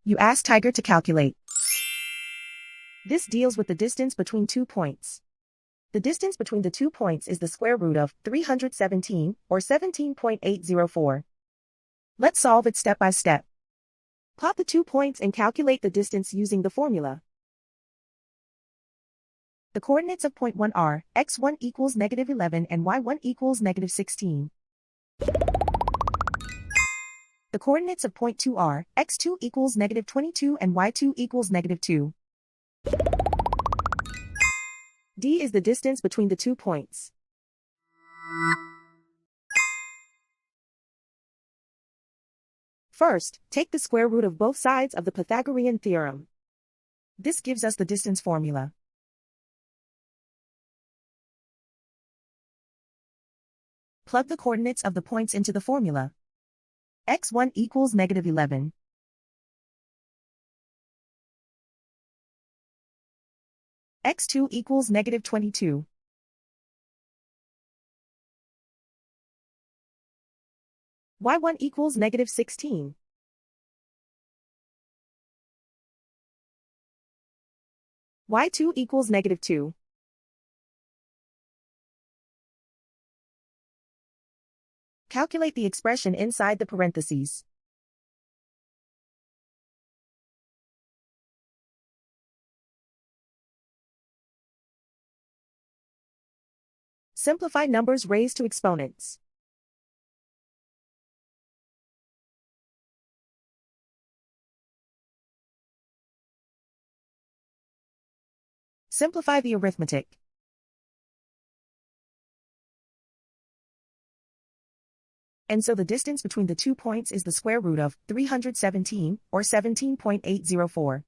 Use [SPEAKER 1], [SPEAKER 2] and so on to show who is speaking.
[SPEAKER 1] You ask Tiger to calculate. This deals with the distance between 2 points. The distance between the 2 points is the square root of 317, or 17.804. Let's solve it step by step. Plot the 2 points and calculate the distance using the formula. The coordinates of point 1 are x1 equals -11 and y1 equals -16. The coordinates of point 2 are x2 equals -22 and y2 equals -2. D is the distance between the 2 points. First, take the square root of both sides of the Pythagorean theorem. This gives us the distance formula. Plug the coordinates of the points into the formula. x1 equals -11. x2 equals -22. y1 equals -16. y2 equals -2. Calculate the expression inside the parentheses. Simplify numbers raised to exponents. Simplify the arithmetic. And so the distance between the 2 points is the square root of 317, or 17.804.